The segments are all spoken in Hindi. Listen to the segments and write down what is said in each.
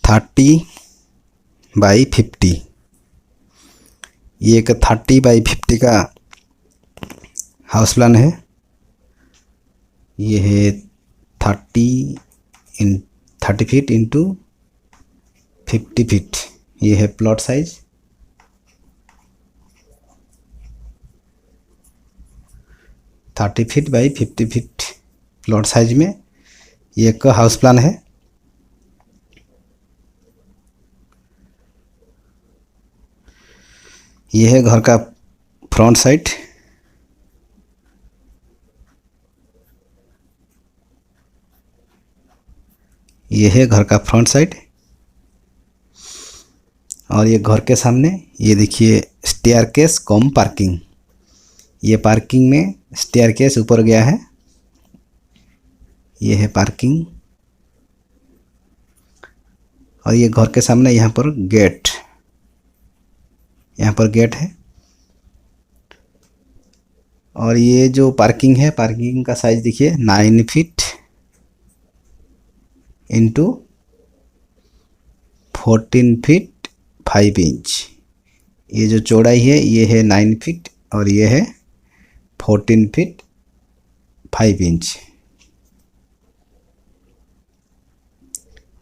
30/50। ये एक 30/50 का हाउस प्लान है। ये है 30 फीट इंटू 50 फीट। ये है plot size. Thirty feet by 50 feet plot size में ये एक हाउस प्लान है। ये है घर का फ्रंट साइड। ये है घर का फ्रंट साइड। और ये घर के सामने ये देखिए स्टेयरकेस कम पार्किंग। ये पार्किंग में स्टेयरकेस ऊपर गया है। ये है पार्किंग। और ये घर के सामने यहाँ पर गेट, यहाँ पर गेट है। और ये जो पार्किंग है, पार्किंग का साइज देखिए 9 फीट इंटू 14 फीट 5 इंच। ये जो चौड़ाई है ये है 9 फीट और ये है 14 फीट 5 इंच।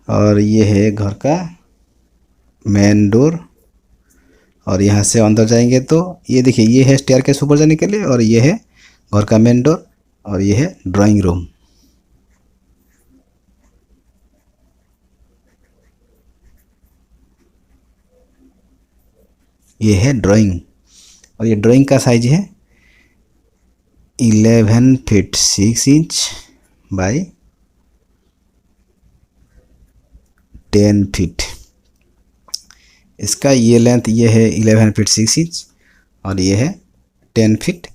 और ये है घर का मेन डोर। और यहाँ से अंदर जाएंगे तो ये देखिए ये है स्टेयरकेस ऊपर जाने के लिए, और ये है घर का मेन डोर, और ये है ड्राइंग रूम। ये है ड्राइंग। और ये ड्राइंग का साइज है 11 फीट 6 इंच बाई 10 फीट। इसका ये लेंथ ये है 11 फीट 6 इंच और ये है 10 फीट।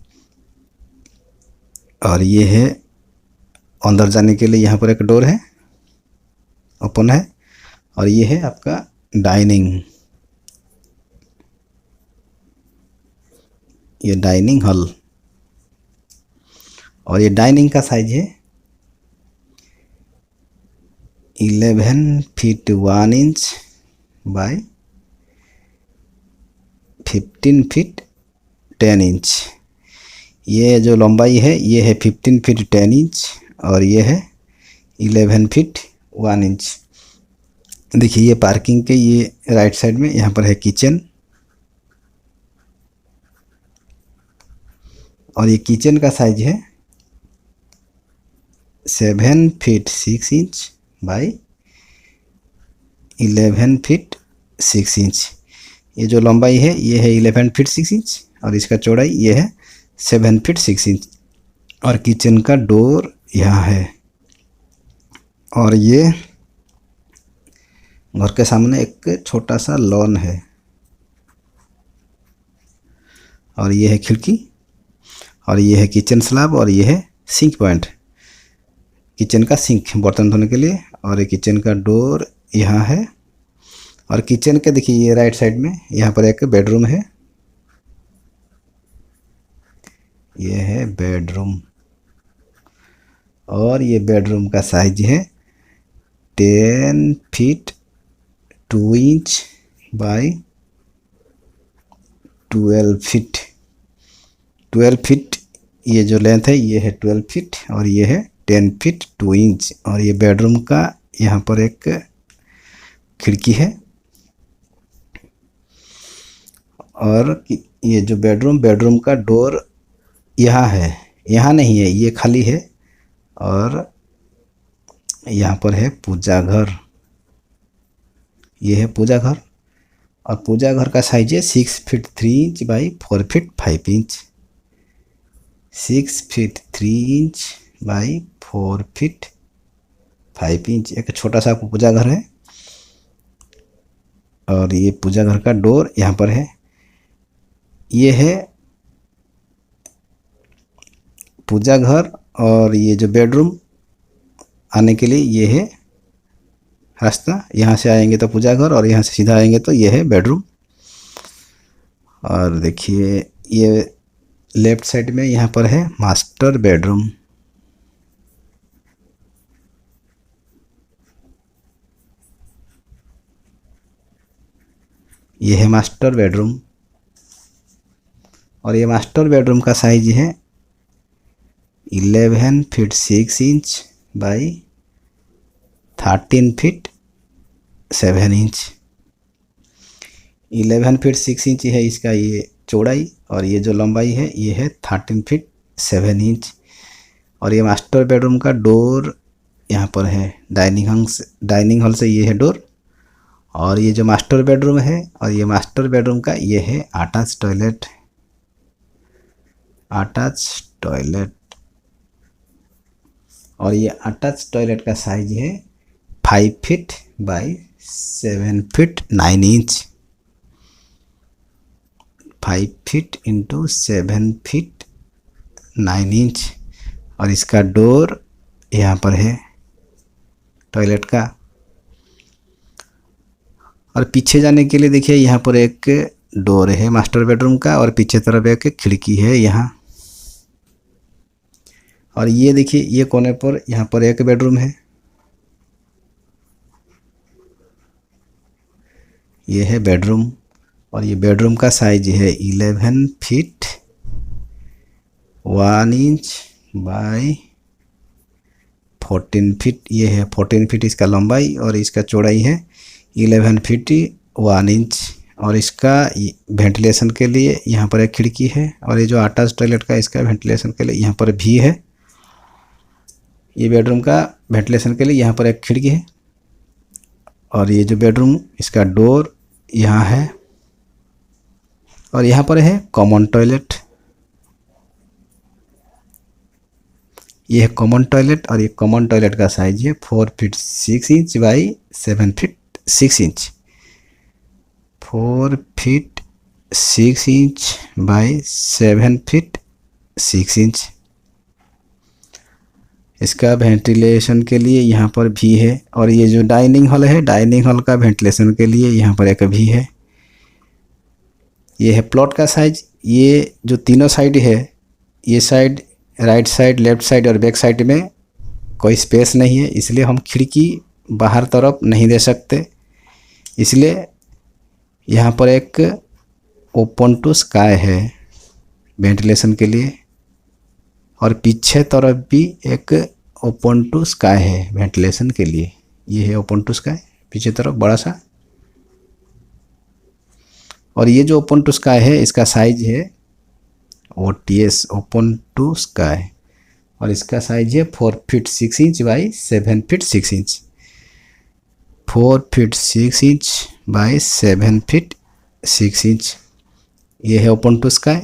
और ये है अंदर जाने के लिए यहाँ पर एक डोर है, ओपन है। और ये है आपका डाइनिंग, ये डाइनिंग हॉल। और ये डाइनिंग का साइज है 11 feet 1 inch by 15 feet 10 inch. ये जो लंबाई है ये है 15 फीट 10 इंच और ये है 11 फीट 1 इंच। देखिए ये पार्किंग के ये राइट साइड में यहाँ पर है किचन। और ये किचन का साइज है 7 feet 6 inch by 11 feet 6 inch. ये जो लंबाई है ये है 11 फीट 6 इंच और इसका चौड़ाई ये है 7 फीट 6 इंच। और किचन का डोर यहाँ है। और ये घर के सामने एक छोटा सा लॉन है। और ये है खिड़की और ये है किचन स्लैब और ये है सिंक पॉइंट, किचन का सिंक बर्तन धोने के लिए। और ये किचन का डोर यहाँ है। और किचन के देखिए ये राइट साइड में यहाँ पर एक बेडरूम है। ये है बेडरूम और ये बेडरूम का साइज है 10 feet 2 inch by 12 feet. 12 feet ये जो लेंथ है ये है 12 फीट और ये है 10 फीट 2 इंच। और ये बेडरूम का यहाँ पर एक खिड़की है। और ये जो बेडरूम का डोर यहाँ है, यहाँ नहीं है, ये खाली है। और यहाँ पर है पूजा घर, ये है पूजा घर। और पूजा घर का साइज है 6 feet 3 inch by 4 feet 5 inch. 6 feet 3 inch by 4 feet 5 inch. एक छोटा सा पूजा घर है। और ये पूजा घर का डोर यहाँ पर है। ये है पूजा घर। और ये जो बेडरूम आने के लिए ये है रास्ता। यहाँ से आएंगे तो पूजा घर और यहाँ से सीधा आएंगे तो ये है बेडरूम। और देखिए ये लेफ्ट साइड में यहाँ पर है मास्टर बेडरूम। ये है मास्टर बेडरूम, और ये मास्टर बेडरूम का साइज है 11 feet 6 inch by 13 feet 7 inch. 11 feet 6 inch है इसका ये चौड़ाई, और ये जो लंबाई है ये है 13 फीट 7 इंच। और ये मास्टर बेडरूम का डोर यहाँ पर है, डाइनिंग हॉल से ये है डोर। और ये जो मास्टर बेडरूम है, और ये मास्टर बेडरूम का ये है अटैच टॉयलेट, और ये अटैच टॉयलेट का साइज है 5 feet by 7 feet 9 inch, 5 feet into 7 feet 9 inch. और इसका डोर यहाँ पर है टॉयलेट का। और पीछे जाने के लिए देखिए यहाँ पर एक डोर है मास्टर बेडरूम का, और पीछे तरफ एक खिड़की है यहाँ। और ये देखिए ये कोने पर यहाँ पर एक बेडरूम है, ये है बेडरूम। और ये बेडरूम का साइज है 11 फीट 1 इंच बाई 14 फीट, ये है 14 फीट इसका लंबाई, और इसका चौड़ाई है 11 फीट 1 इंच। और इसका वेंटिलेशन के लिए यहाँ पर एक खिड़की है, और ये जो अटैच टॉयलेट का इसका वेंटिलेशन के लिए यहाँ पर भी है। ये बेडरूम का वेंटिलेशन के लिए यहाँ पर एक खिड़की है, और ये जो बेडरूम इसका डोर यहाँ है, और यहाँ पर है कॉमन टॉयलेट। ये है कॉमन टॉयलेट, और ये कॉमन टॉयलेट का साइज है 4 feet 6 inch by 7 feet 6 inch, 4 feet 6 inch by 7 feet 6 inch. इसका वेंटिलेशन के लिए यहाँ पर भी है। और ये जो डाइनिंग हॉल है, डाइनिंग हॉल का वेंटिलेशन के लिए यहाँ पर एक भी है। ये है प्लॉट का साइज। ये जो तीनों साइड है, ये side right side, left side और बैक साइड में कोई स्पेस नहीं है, इसलिए हम खिड़की बाहर तरफ नहीं दे सकते। इसलिए यहाँ पर एक ओपन टू स्काई है वेंटिलेशन के लिए, और पीछे तरफ भी एक ओपन टू स्काई है वेंटिलेशन के लिए। ये है ओपन टू स्काई पीछे तरफ बड़ा सा। और ये जो ओपन टू स्काई है इसका साइज है OTS ओपन टू स्काई, और इसका साइज है 4 feet 6 inch by 7 feet 6 inch, 4 feet 6 inch by 7 feet 6 inch. ये है ओपन टू स्काई।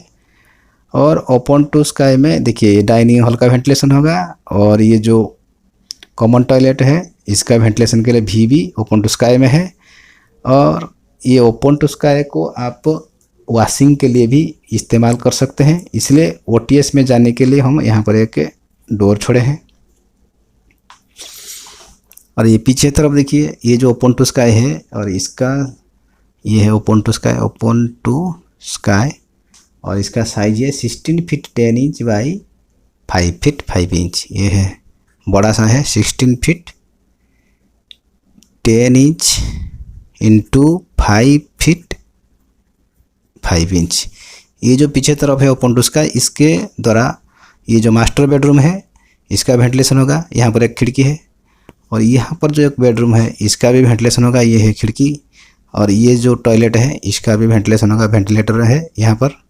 और ओपन टू स्काई में देखिए डाइनिंग हॉल का वेंटिलेशन होगा, और ये जो कॉमन टॉयलेट है इसका वेंटिलेशन के लिए भी ओपन टू स्काई में है। और ये ओपन टू स्काई को आप वॉशिंग के लिए भी इस्तेमाल कर सकते हैं, इसलिए OTS में जाने के लिए हम यहाँ पर एक डोर छोड़े हैं। और ये पीछे तरफ देखिए ये जो ओपन टू स्काई है, और इसका ये है ओपन टू स्काई, और इसका साइज है 16 feet 10 inch by 5 feet 5 inch. ये है बड़ा सा है 16 feet 10 inch into 5 feet 5 inch. ये जो पीछे तरफ है ओपन टू स्काई, इसके द्वारा ये जो मास्टर बेडरूम है इसका वेंटिलेशन होगा। यहाँ पर एक खिड़की है, और यहाँ पर जो एक बेडरूम है इसका भी वेंटिलेशन होगा। ये है खिड़की, और ये जो टॉयलेट है इसका भी वेंटिलेशन होगा, वेंटिलेटर है यहाँ पर।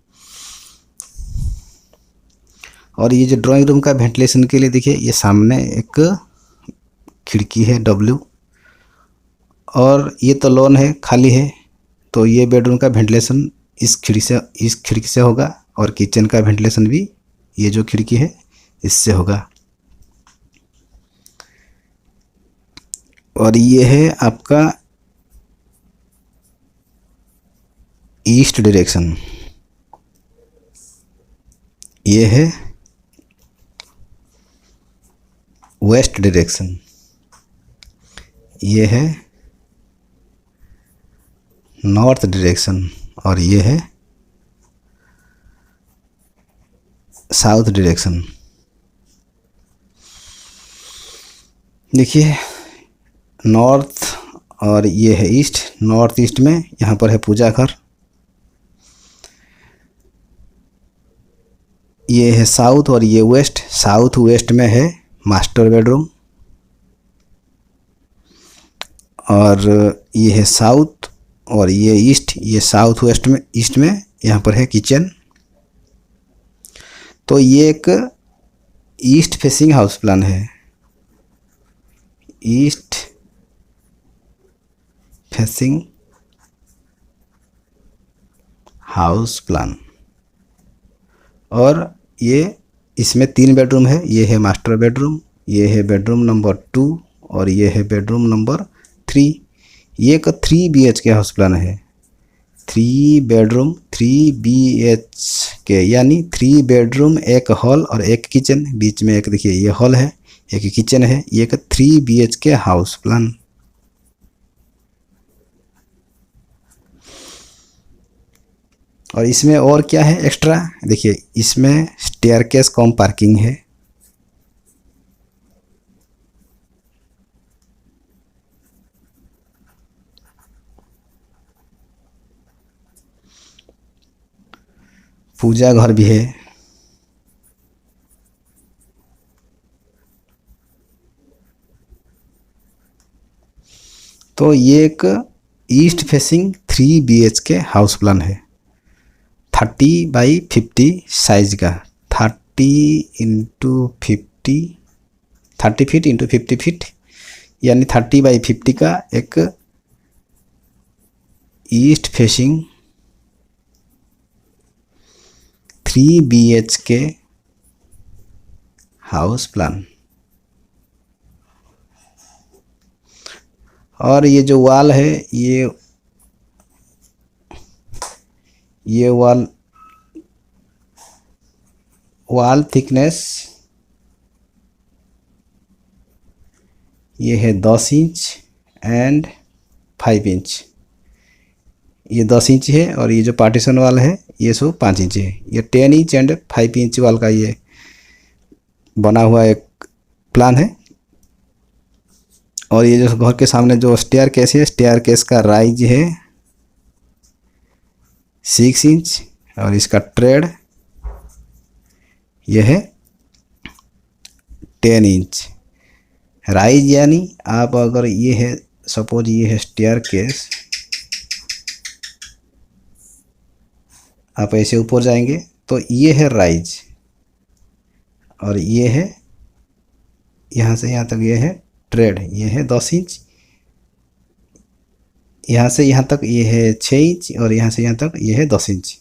और ये जो ड्राइंग रूम का वेंटिलेशन के लिए देखिए ये सामने एक खिड़की है W, और ये तो लॉन है खाली है, तो ये बेडरूम का वेंटिलेशन इस खिड़की से होगा, और किचन का वेंटिलेशन भी ये जो खिड़की है इससे होगा। और ये है आपका ईस्ट डायरेक्शन, ये है वेस्ट डायरेक्शन, ये है नॉर्थ डायरेक्शन, और ये है साउथ डायरेक्शन। देखिए नॉर्थ और ये है ईस्ट, नॉर्थ ईस्ट में यहाँ पर है पूजा घर। ये है साउथ और ये वेस्ट, साउथ वेस्ट में है मास्टर बेडरूम। और ये है साउथ और ये ईस्ट, ये साउथ वेस्ट में ईस्ट में यहाँ पर है किचन। तो ये एक ईस्ट फेसिंग हाउस प्लान है, ईस्ट फेसिंग हाउस प्लान। और ये इसमें 3 बेडरूम है, ये है मास्टर बेडरूम, ये है बेडरूम नंबर 2 और ये है बेडरूम नंबर 3। ये एक 3 BHK हाउस प्लान है, 3 बेडरूम 3 BHK, यानी 3 बेडरूम, एक हॉल और एक किचन, बीच में एक देखिए ये हॉल है, एक किचन है। ये एक 3 BHK हाउस प्लान। और इसमें और क्या है एक्स्ट्रा, देखिए इसमें स्टेयरकेस कम पार्किंग है, पूजा घर भी है। तो ये एक east facing 3 BHK house plan है, 30x50 साइज का, 30 फीट इंटू 50 फीट, यानी 30x50 का एक east facing 3 BHK house plan. और ये जो वॉल है, ये वॉल थिकनेस ये है 10 इंच एंड 5 इंच, ये 10 इंच है। और ये जो पार्टीशन वाल है ये 5 इंच है। ये 10 इंच एंड 5 इंच वाल का ये बना हुआ एक प्लान है। और ये जो घर के सामने जो स्टेयर केस है, स्टेयर केस का राइज है 6 इंच और इसका ट्रेड ये है 10 इंच राइज। यानी आप अगर ये है, सपोज ये है स्टेयर केस, आप ऐसे ऊपर जाएंगे तो ये है राइज और ये है यहाँ से यहाँ तक ये है ट्रेड, ये है 10 इंच, यहाँ से यहाँ तक ये है 6 इंच और यहाँ से यहाँ तक ये है 10 इंच।